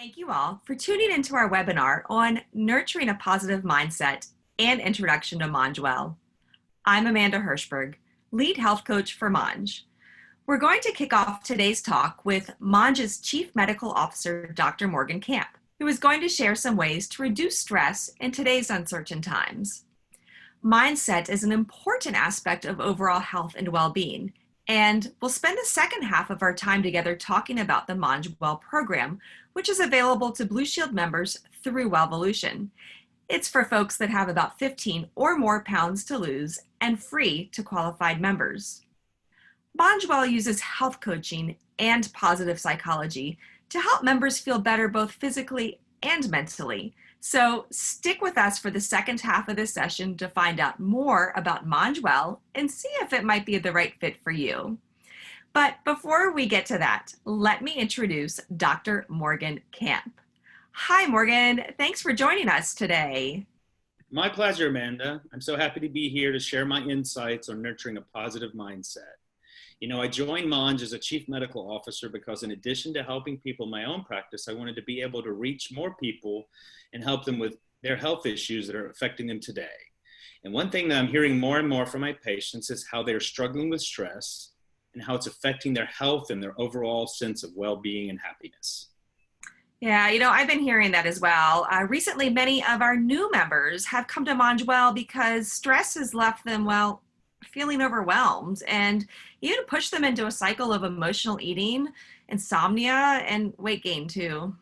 Thank you all for tuning into our webinar on nurturing a positive mindset and introduction to MonjWell. I'm Amanda Hirschberg, lead health coach for Monj. We're going to kick off today's talk with Monj's Chief Medical Officer, Dr. Morgan Camp, who is going to share some ways to reduce stress in today's uncertain times. Mindset is an important aspect of overall health and well-being, and we'll spend the second half of our time together talking about the MonjWell program, which is available to Blue Shield members through Wellvolution. It's for folks that have about 15 or more pounds to lose and free to qualified members. MonjWell uses health coaching and positive psychology to help members feel better both physically and mentally. So stick with us for the second half of this session to find out more about MonjWell and see if it might be the right fit for you. But before we get to that, let me introduce Dr. Morgan Camp. Hi, Morgan. Thanks for joining us today. My pleasure, Amanda. I'm so happy to be here to share my insights on nurturing a positive mindset. You know, I joined Monj as a chief medical officer because in addition to helping people in my own practice, I wanted to be able to reach more people and help them with their health issues that are affecting them today. And one thing that I'm hearing more and more from my patients is how they're struggling with stress and how it's affecting their health and their overall sense of well-being and happiness. Yeah, I've been hearing that as well. Recently, many of our new members have come to MonjWell because stress has left them, feeling overwhelmed and even pushed them into a cycle of emotional eating, insomnia, and weight gain too.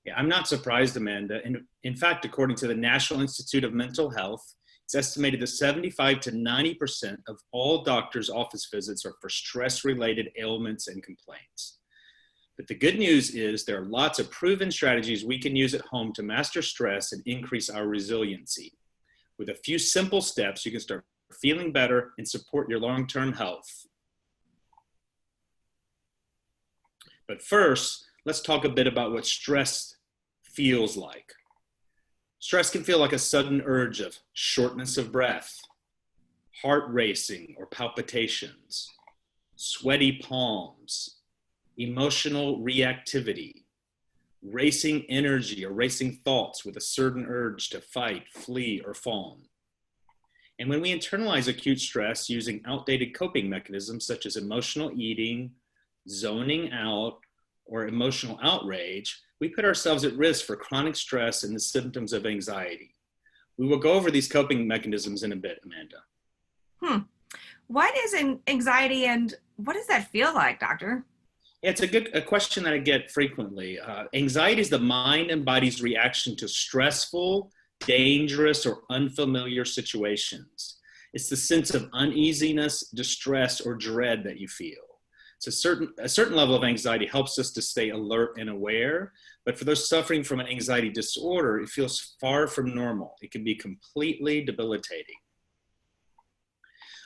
Yeah, I'm not surprised, Amanda. And in fact, according to the National Institute of Mental Health, it's estimated that 75 to 90% of all doctors' office visits are for stress-related ailments and complaints. But the good news is there are lots of proven strategies we can use at home to master stress and increase our resiliency. With a few simple steps, you can start feeling better and support your long-term health. But first, let's talk a bit about what stress feels like. Stress can feel like a sudden urge of shortness of breath, heart racing or palpitations, sweaty palms, emotional reactivity, racing energy or racing thoughts with a certain urge to fight, flee, or fawn. And when we internalize acute stress using outdated coping mechanisms such as emotional eating, zoning out, or emotional outrage, we put ourselves at risk for chronic stress and the symptoms of anxiety. We will go over these coping mechanisms in a bit, Amanda. What is anxiety and what does that feel like, doctor? It's a question that I get frequently. Anxiety is the mind and body's reaction to stressful, dangerous, or unfamiliar situations. It's the sense of uneasiness, distress, or dread that you feel. So a certain level of anxiety helps us to stay alert and aware, but for those suffering from an anxiety disorder, it feels far from normal. It can be completely debilitating.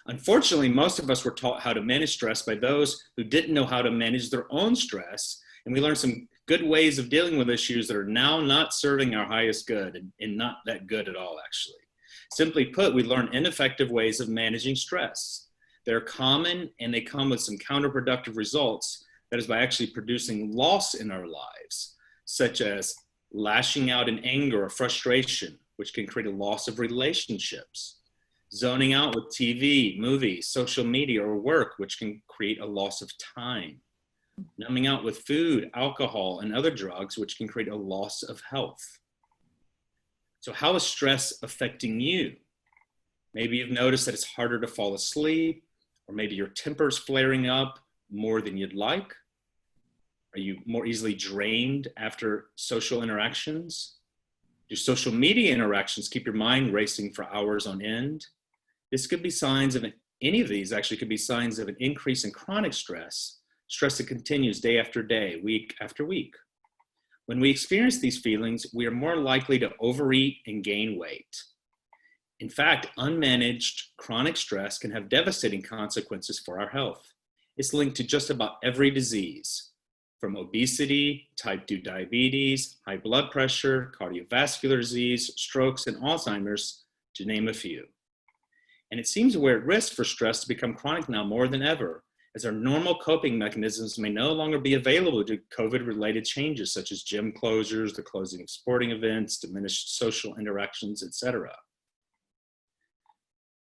Unfortunately, most of us were taught how to manage stress by those who didn't know how to manage their own stress, and we learned some good ways of dealing with issues that are now not serving our highest good and not that good at all, actually. Simply put, we learn ineffective ways of managing stress. They're common and they come with some counterproductive results, that is by actually producing loss in our lives, such as lashing out in anger or frustration, which can create a loss of relationships, zoning out with TV, movies, social media, or work, which can create a loss of time, numbing out with food, alcohol, and other drugs, which can create a loss of health. So how is stress affecting you? Maybe you've noticed that it's harder to fall asleep, or maybe your temper's flaring up more than you'd like. Are you more easily drained after social interactions? Do social media interactions keep your mind racing for hours on end? This could be signs of, any of these actually could be signs of an increase in chronic stress that continues day after day, week after week. When we experience these feelings, we are more likely to overeat and gain weight. In fact, unmanaged chronic stress can have devastating consequences for our health. It's linked to just about every disease, from obesity, type 2 diabetes, high blood pressure, cardiovascular disease, strokes, and Alzheimer's, to name a few. And it seems we're at risk for stress to become chronic now more than ever, as our normal coping mechanisms may no longer be available due to COVID-related changes such as gym closures, the closing of sporting events, diminished social interactions, etc.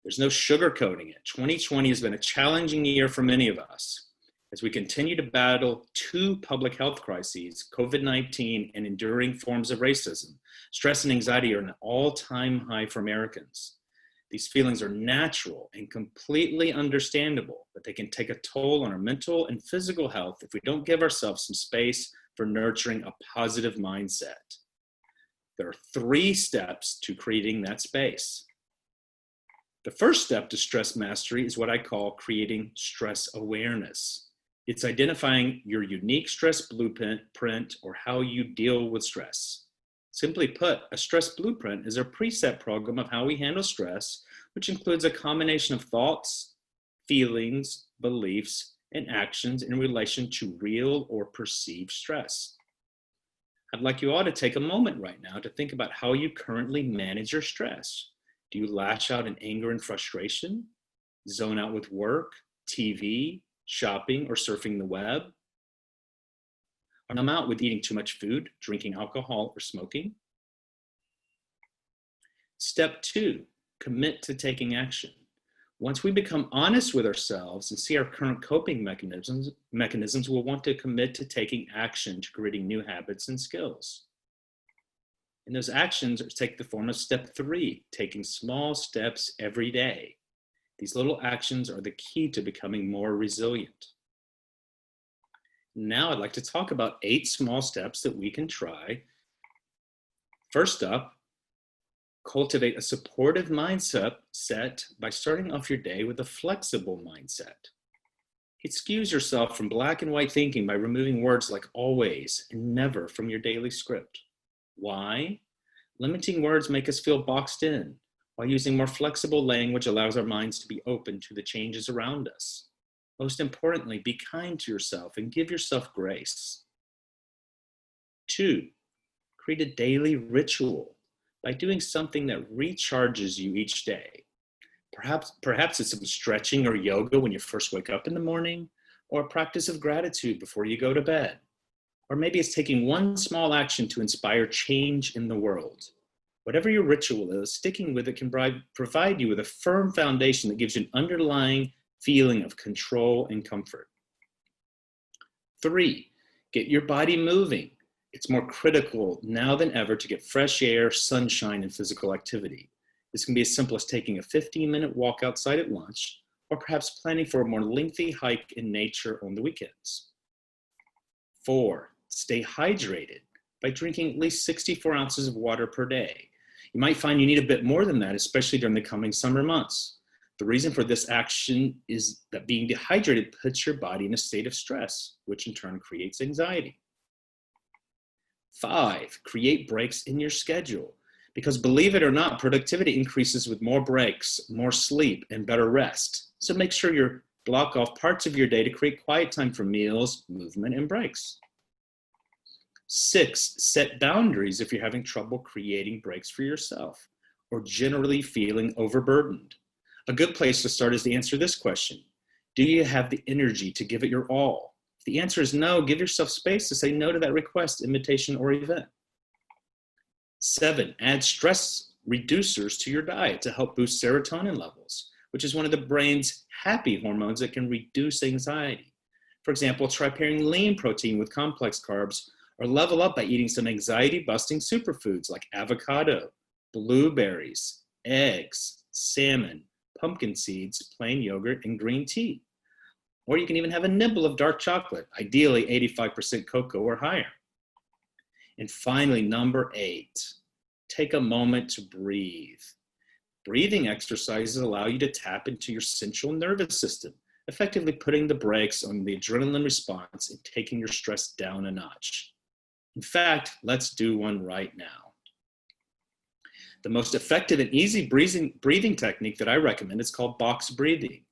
There's no sugarcoating it. 2020 has been a challenging year for many of us as we continue to battle two public health crises, COVID-19 and enduring forms of racism. Stress and anxiety are an all-time high for Americans. These feelings are natural and completely understandable, but they can take a toll on our mental and physical health if we don't give ourselves some space for nurturing a positive mindset. There are 3 steps to creating that space. The first step to stress mastery is what I call creating stress awareness. It's identifying your unique stress blueprint or how you deal with stress. Simply put, a stress blueprint is a preset program of how we handle stress, which includes a combination of thoughts, feelings, beliefs, and actions in relation to real or perceived stress. I'd like you all to take a moment right now to think about how you currently manage your stress. Do you lash out in anger and frustration, zone out with work, TV, shopping, or surfing the web? Or numb out with eating too much food, drinking alcohol, or smoking? Step 2, commit to taking action. Once we become honest with ourselves and see our current coping mechanisms, we'll want to commit to taking action to creating new habits and skills. And those actions take the form of step 3, taking small steps every day. These little actions are the key to becoming more resilient. Now I'd like to talk about 8 small steps that we can try. First up, cultivate a supportive mindset by starting off your day with a flexible mindset. Excuse yourself from black and white thinking by removing words like always and never from your daily script. Why? Limiting words make us feel boxed in, while using more flexible language allows our minds to be open to the changes around us. Most importantly, be kind to yourself and give yourself grace. 2, create a daily ritual by doing something that recharges you each day. Perhaps it's some stretching or yoga when you first wake up in the morning, or a practice of gratitude before you go to bed. Or maybe it's taking one small action to inspire change in the world. Whatever your ritual is, sticking with it can provide you with a firm foundation that gives you an underlying feeling of control and comfort. 3, get your body moving. It's more critical now than ever to get fresh air, sunshine, and physical activity. This can be as simple as taking a 15-minute walk outside at lunch, or perhaps planning for a more lengthy hike in nature on the weekends. 4, stay hydrated by drinking at least 64 ounces of water per day. You might find you need a bit more than that, especially during the coming summer months. The reason for this action is that being dehydrated puts your body in a state of stress, which in turn creates anxiety. 5, create breaks in your schedule. Because believe it or not, productivity increases with more breaks, more sleep, and better rest. So make sure you block off parts of your day to create quiet time for meals, movement, and breaks. 6, set boundaries if you're having trouble creating breaks for yourself or generally feeling overburdened. A good place to start is to answer this question. Do you have the energy to give it your all? If the answer is no, give yourself space to say no to that request, invitation, or event. 7, add stress reducers to your diet to help boost serotonin levels, which is one of the brain's happy hormones that can reduce anxiety. For example, try pairing lean protein with complex carbs, or level up by eating some anxiety-busting superfoods like avocado, blueberries, eggs, salmon, pumpkin seeds, plain yogurt, and green tea. Or you can even have a nibble of dark chocolate, ideally 85% cocoa or higher. And finally, number 8, take a moment to breathe. Breathing exercises allow you to tap into your central nervous system, effectively putting the brakes on the adrenaline response and taking your stress down a notch. In fact, let's do one right now. The most effective and easy breathing technique that I recommend is called box breathing.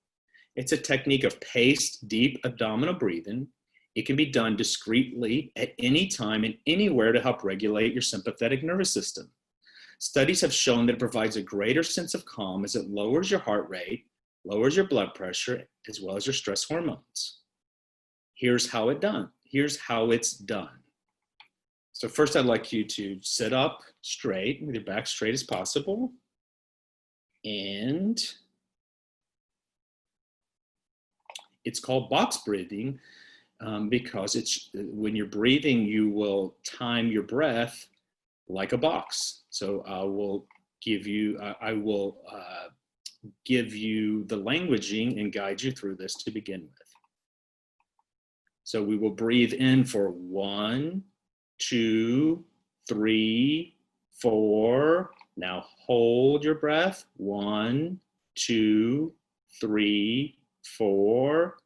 It's a technique of paced, deep abdominal breathing. It can be done discreetly at any time and anywhere to help regulate your sympathetic nervous system. Studies have shown that it provides a greater sense of calm as it lowers your heart rate, lowers your blood pressure as well as your stress hormones. Here's how it's done. So first I'd like you to sit up straight with your back straight as possible. And it's called box breathing because when you're breathing, you will time your breath like a box. So I will give you the languaging and guide you through this to begin with. So we will breathe in for 1, 2, 3, 4. Now hold your breath. 1, 2, 3, 4.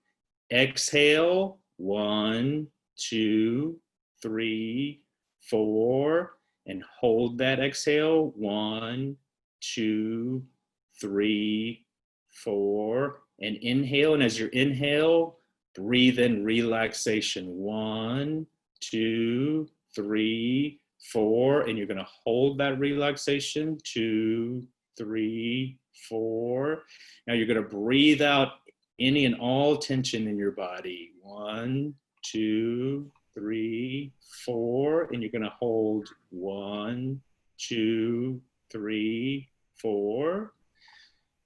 Exhale. 1, 2, 3, 4. And hold that exhale. 1, 2, 3, 4. And inhale. And as you inhale, breathe in relaxation. 1, 2, 3, 4. And you're going to hold that relaxation. 2, 3, 4. Now you're going to breathe out any and all tension in your body. 1, 2, 3, 4. And you're going to hold 1, 2, 3, 4.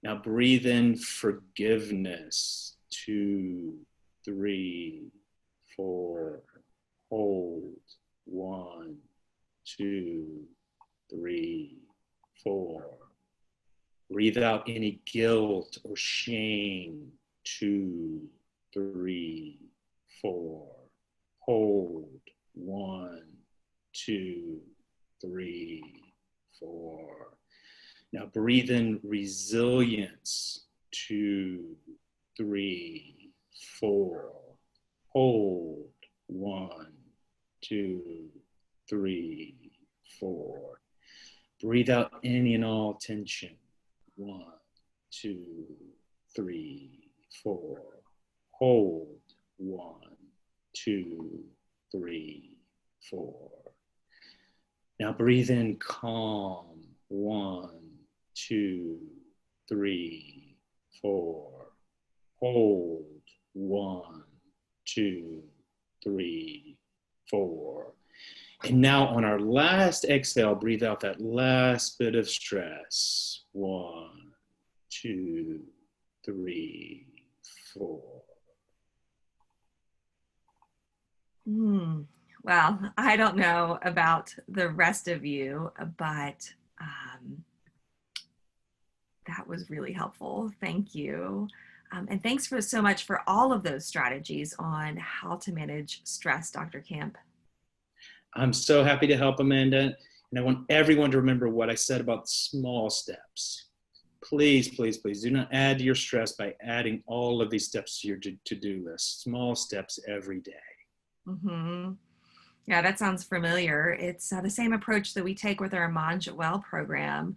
Now breathe in forgiveness. 2, 3, 4. Hold. 1, 2, 3, 4. Breathe out any guilt or shame. 2, 3, 4. Hold. 1, 2, 3, 4. Now breathe in resilience. 2, 3, 4. Hold. 1, 2, 3, 4. Breathe out any and all tension. 1, 2, 3, 4. Hold. 1, 2, 3, 4. Now breathe in calm. 1, 2, 3, 4. Hold. 1, 2, 3, 4. And now on our last exhale, breathe out that last bit of stress. 1, 2, 3, 4. Well, I don't know about the rest of you, but that was really helpful. Thank you. And thanks so much for all of those strategies on how to manage stress, Dr. Camp. I'm so happy to help, Amanda. And I want everyone to remember what I said about small steps. Please, please, please do not add to your stress by adding all of these steps to your to-do list. Small steps every day. Mm-hmm. Yeah, that sounds familiar. It's the same approach that we take with our MonjWell program.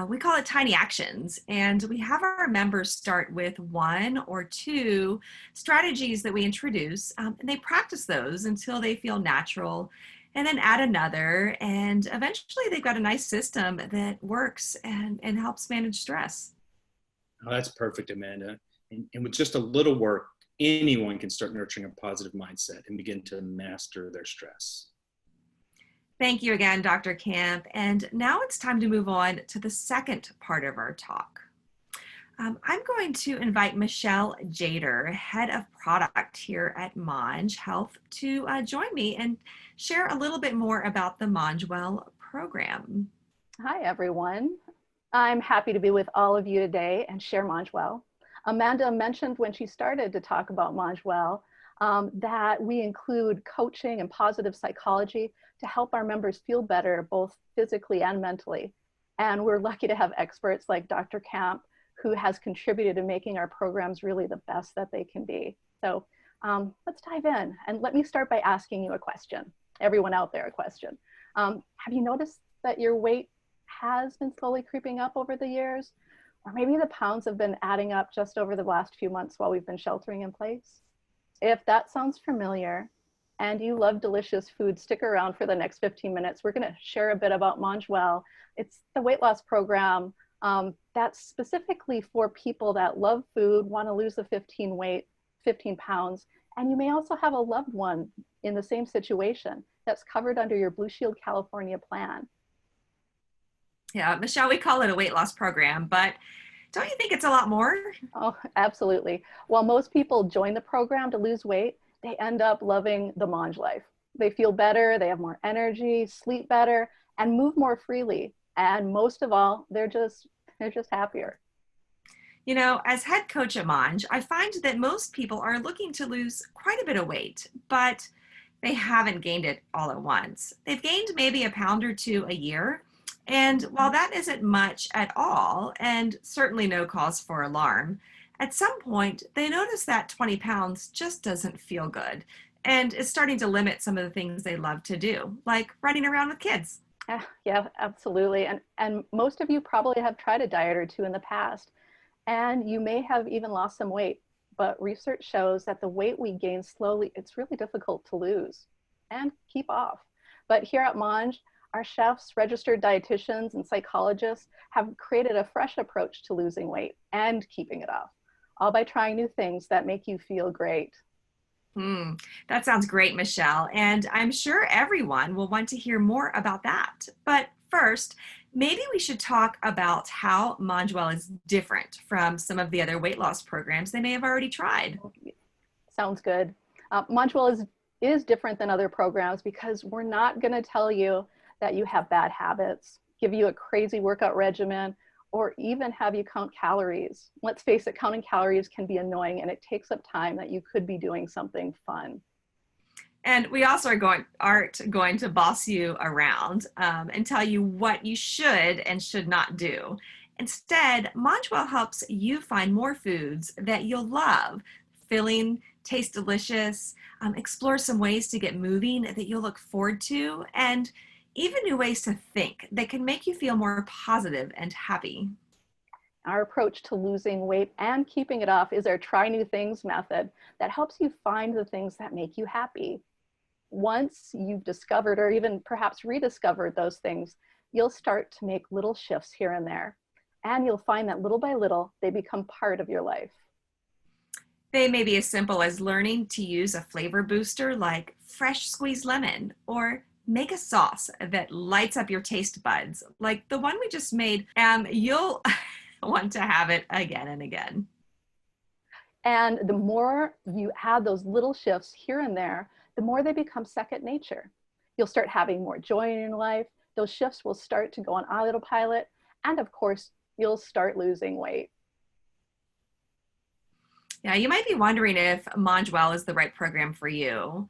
We call it tiny actions, and we have our members start with 1 or 2 strategies that we introduce, and they practice those until they feel natural, and then add another, and eventually they've got a nice system that works and helps manage stress. Oh, that's perfect, Amanda. And with just a little work, anyone can start nurturing a positive mindset and begin to master their stress. Thank you again, Dr. Camp. And now it's time to move on to the second part of our talk. I'm going to invite Michelle Jader, Head of Product here at Monj Health, to join me and share a little bit more about the MonjWell program. Hi, everyone. I'm happy to be with all of you today and share MonjWell. Amanda mentioned when she started to talk about MonjWell that we include coaching and positive psychology to help our members feel better, both physically and mentally. And we're lucky to have experts like Dr. Camp, who has contributed to making our programs really the best that they can be. So let's dive in. And let me start by asking you a question. Everyone out there, a question. Have you noticed that your weight has been slowly creeping up over the years? Or maybe the pounds have been adding up just over the last few months while we've been sheltering in place? If that sounds familiar and you love delicious food, stick around for the next 15 minutes. We're gonna share a bit about MonjWell. It's the weight loss program That's specifically for people that love food, want to lose the 15 pounds, and you may also have a loved one in the same situation that's covered under your Blue Shield California plan. Yeah, Michelle, we call it a weight loss program, but don't you think it's a lot more? Oh, absolutely. While most people join the program to lose weight, they end up loving the Monj life. They feel better, they have more energy, sleep better, and move more freely. And most of all, they're just happier. You know, as head coach at Monj, I find that most people are looking to lose quite a bit of weight, but they haven't gained it all at once. They've gained maybe a pound or two a year. And while that isn't much at all, and certainly no cause for alarm, at some point they notice that 20 pounds just doesn't feel good and is starting to limit some of the things they love to do, like running around with kids. Yeah, absolutely. And most of you probably have tried a diet or two in the past, and you may have even lost some weight. But research shows that the weight we gain slowly, it's really difficult to lose and keep off. But here at Monj, our chefs, registered dietitians, and psychologists have created a fresh approach to losing weight and keeping it off, all by trying new things that make you feel great. That sounds great, Michelle. And I'm sure everyone will want to hear more about that. But first, maybe we should talk about how MonjWell is different from some of the other weight loss programs they may have already tried. Sounds good. MonjWell is different than other programs because we're not going to tell you that you have bad habits, give you a crazy workout regimen, or even have you count calories. Let's face it, counting calories can be annoying and it takes up time that you could be doing something fun. And we also aren't going to boss you around and tell you what you should and should not do. Instead, MonjWell helps you find more foods that you'll love, filling, taste delicious, explore some ways to get moving that you'll look forward to, and even new ways to think that can make you feel more positive and happy. Our approach to losing weight and keeping it off is our try new things method that helps you find the things that make you happy. Once you've discovered or even perhaps rediscovered those things, you'll start to make little shifts here and there. And you'll find that little by little, they become part of your life. They may be as simple as learning to use a flavor booster like fresh squeezed lemon, or make a sauce that lights up your taste buds, like the one we just made, and you'll want to have it again and again. And the more you add those little shifts here and there, the more they become second nature. You'll start having more joy in your life. Those shifts will start to go on autopilot. And of course, you'll start losing weight. Yeah, you might be wondering if MonjWell is the right program for you.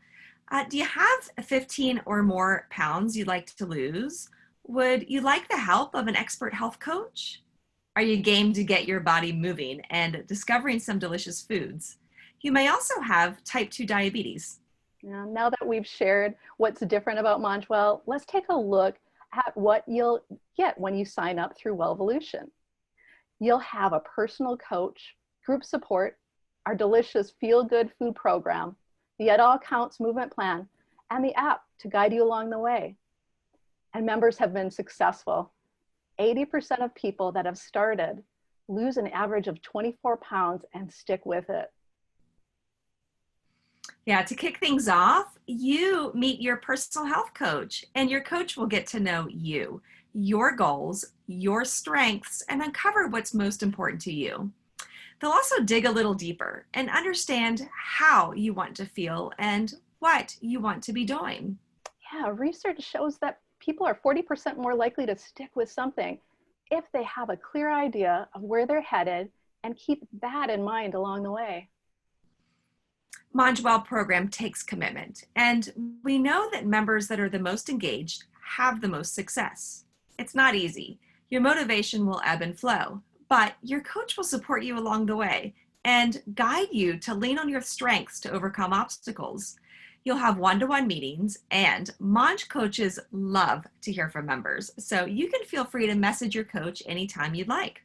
Do you have 15 or more pounds you'd like to lose? Would you like the help of an expert health coach? Are you game to get your body moving and discovering some delicious foods? You may also have type 2 diabetes. Now that we've shared what's different about MonjWell, let's take a look at what you'll get when you sign up through Wellvolution. You'll have a personal coach, group support, our delicious feel-good food program, the It All Counts movement plan, and the app to guide you along the way. And members have been successful. 80% of people that have started lose an average of 24 pounds and stick with it. Yeah, to kick things off, you meet your personal health coach, and your coach will get to know you, your goals, your strengths, and uncover what's most important to you. They'll also dig a little deeper and understand how you want to feel and what you want to be doing. Yeah, research shows that people are 40% more likely to stick with something if they have a clear idea of where they're headed and keep that in mind along the way. MonjWell program takes commitment, and we know that members that are the most engaged have the most success. It's not easy. Your motivation will ebb and flow, but your coach will support you along the way and guide you to lean on your strengths to overcome obstacles. You'll have one-to-one meetings, and Monj coaches love to hear from members, so you can feel free to message your coach anytime you'd like.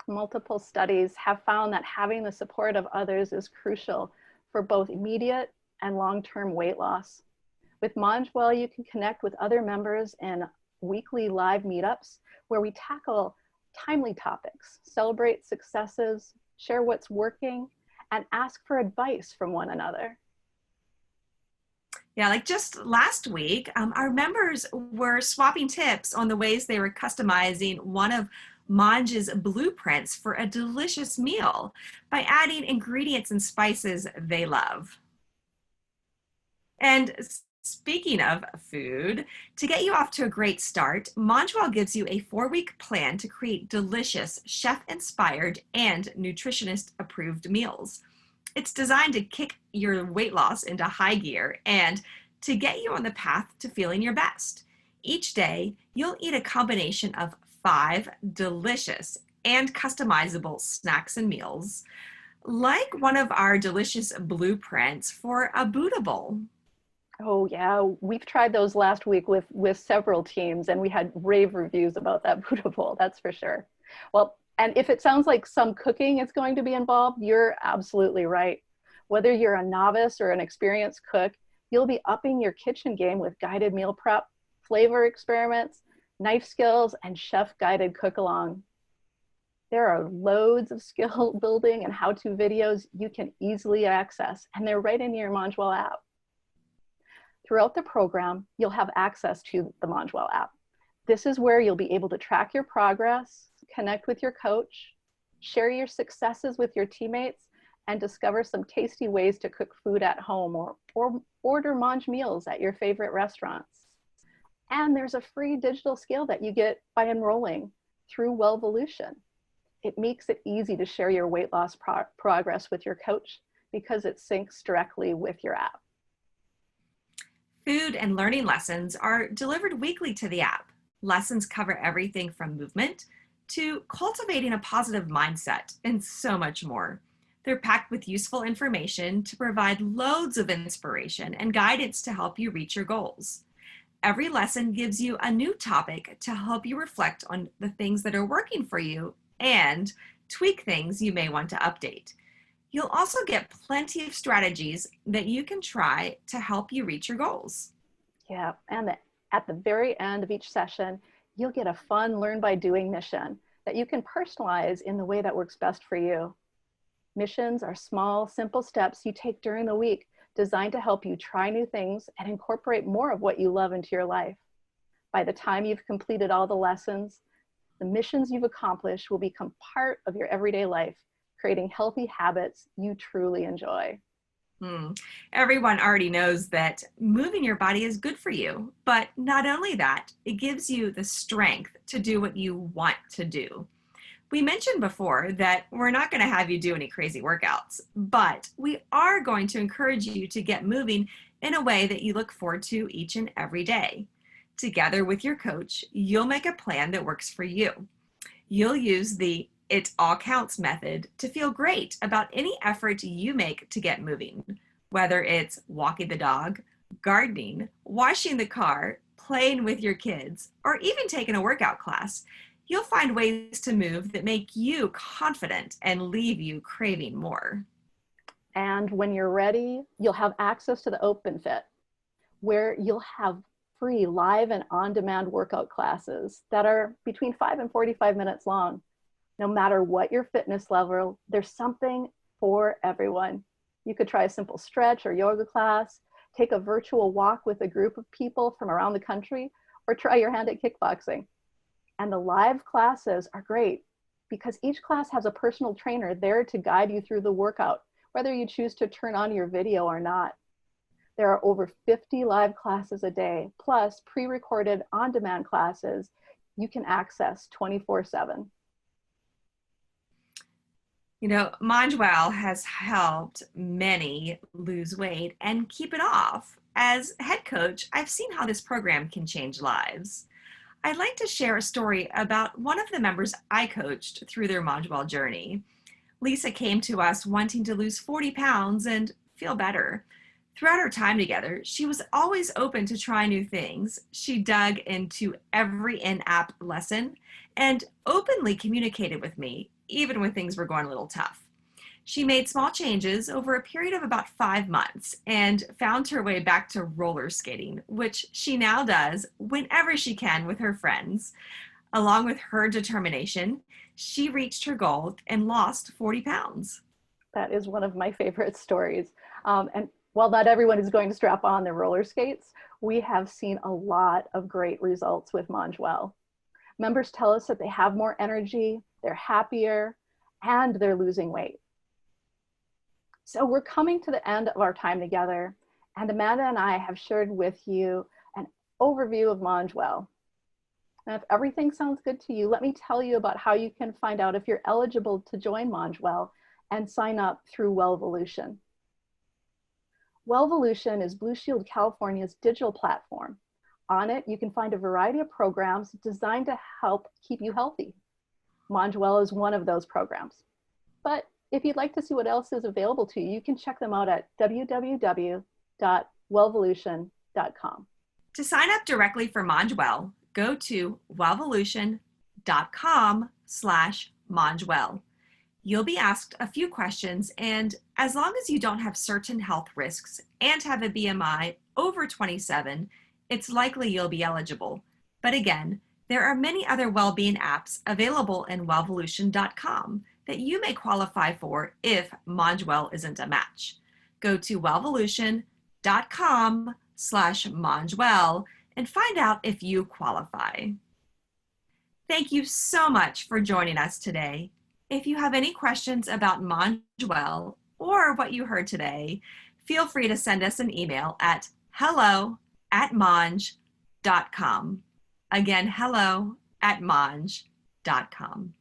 Multiple studies have found that having the support of others is crucial for both immediate and long-term weight loss. With MonjWell, you can connect with other members in weekly live meetups where we tackle timely topics, celebrate successes, share what's working, and ask for advice from one another. Yeah, like just last week, our members were swapping tips on the ways they were customizing one of Monj's blueprints for a delicious meal by adding ingredients and spices they love. And speaking of food, to get you off to a great start, MonjWell gives you a 4-week plan to create delicious, chef-inspired, and nutritionist-approved meals. It's designed to kick your weight loss into high gear and to get you on the path to feeling your best. Each day, you'll eat a combination of 5 delicious and customizable snacks and meals, like one of our delicious blueprints for a Buddha bowl. Oh yeah, we've tried those last week with several teams, and we had rave reviews about that Buddha bowl, that's for sure. Well, and if it sounds like some cooking is going to be involved, you're absolutely right. Whether you're a novice or an experienced cook, you'll be upping your kitchen game with guided meal prep, flavor experiments, knife skills, and chef-guided cook-along. There are loads of skill building and how-to videos you can easily access, and they're right in your MonjWell app. Throughout the program, you'll have access to the MonjWell app. This is where you'll be able to track your progress, connect with your coach, share your successes with your teammates, and discover some tasty ways to cook food at home or order Monj meals at your favorite restaurants. And there's a free digital scale that you get by enrolling through Wellvolution. It makes it easy to share your weight loss progress with your coach because it syncs directly with your app. Food and learning lessons are delivered weekly to the app. Lessons cover everything from movement to cultivating a positive mindset and so much more. They're packed with useful information to provide loads of inspiration and guidance to help you reach your goals. Every lesson gives you a new topic to help you reflect on the things that are working for you and tweak things you may want to update. You'll also get plenty of strategies that you can try to help you reach your goals. Yeah, and at the very end of each session, you'll get a fun learn by doing mission that you can personalize in the way that works best for you. Missions are small, simple steps you take during the week designed to help you try new things and incorporate more of what you love into your life. By the time you've completed all the lessons, the missions you've accomplished will become part of your everyday life, creating healthy habits you truly enjoy. Everyone already knows that moving your body is good for you, but not only that, it gives you the strength to do what you want to do. We mentioned before that we're not going to have you do any crazy workouts, but we are going to encourage you to get moving in a way that you look forward to each and every day. Together with your coach, you'll make a plan that works for you. You'll use the "it all counts" method to feel great about any effort you make to get moving, whether it's walking the dog, gardening, washing the car, playing with your kids, or even taking a workout class. You'll find ways to move that make you confident and leave you craving more. And when you're ready, you'll have access to the Open Fit, where you'll have free live and on-demand workout classes that are between 5 and 45 minutes long. No matter what your fitness level, there's something for everyone. You could try a simple stretch or yoga class, take a virtual walk with a group of people from around the country, or try your hand at kickboxing. And the live classes are great because each class has a personal trainer there to guide you through the workout, whether you choose to turn on your video or not. There are over 50 live classes a day, plus pre-recorded on-demand classes you can access 24/7. You know, MonjWell has helped many lose weight and keep it off. As head coach, I've seen how this program can change lives. I'd like to share a story about one of the members I coached through their MonjWell journey. Lisa came to us wanting to lose 40 pounds and feel better. Throughout our time together, she was always open to try new things. She dug into every in-app lesson and openly communicated with me, even when things were going a little tough. She made small changes over a period of about 5 months and found her way back to roller skating, which she now does whenever she can with her friends. Along with her determination, she reached her goal and lost 40 pounds. That is one of my favorite stories. And while not everyone is going to strap on their roller skates, we have seen a lot of great results with MonjWell. Members tell us that they have more energy, they're happier, and they're losing weight. So we're coming to the end of our time together, and Amanda and I have shared with you an overview of MonjWell. Now, if everything sounds good to you, let me tell you about how you can find out if you're eligible to join MonjWell and sign up through Wellvolution. Wellvolution is Blue Shield California's digital platform. On it, you can find a variety of programs designed to help keep you healthy. MonjWell is one of those programs. But if you'd like to see what else is available to you, you can check them out at www.wellvolution.com. To sign up directly for MonjWell, go to wellvolution.com/MonjWell. You'll be asked a few questions, and as long as you don't have certain health risks and have a BMI over 27, it's likely you'll be eligible. But again, there are many other well-being apps available in wellvolution.com that you may qualify for if MonjWell isn't a match. Go to wellvolution.com/MonjWell and find out if you qualify. Thank you so much for joining us today. If you have any questions about MonjWell or what you heard today, feel free to send us an email at hello@monj.com. Again, hello@monj.com.